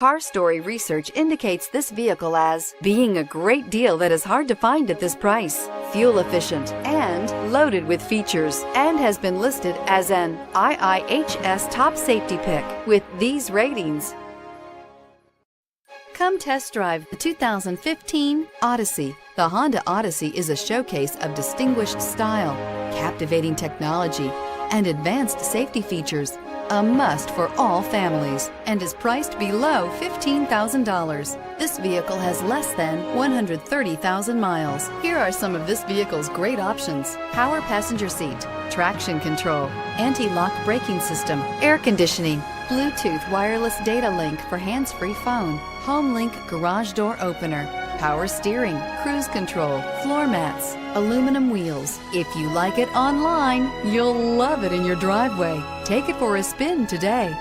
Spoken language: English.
Car Story research indicates this vehicle as being a great deal that is hard to find at this price, fuel efficient, and loaded with features, and has been listed as an IIHS top safety pick with these ratings. Come test drive the 2015 Odyssey. The Honda Odyssey is a showcase of distinguished style, captivating technology, and advanced safety features. A must for all families, and is priced below $15,000. This vehicle has less than 130,000 miles. Here are some of this vehicle's great options: power passenger seat, traction control, anti-lock braking system, air conditioning, Bluetooth wireless data link for hands-free phone, home link garage door opener, power steering, cruise control, floor mats, aluminum wheels. If you like it online, you'll love it in your driveway. Take it for a spin today.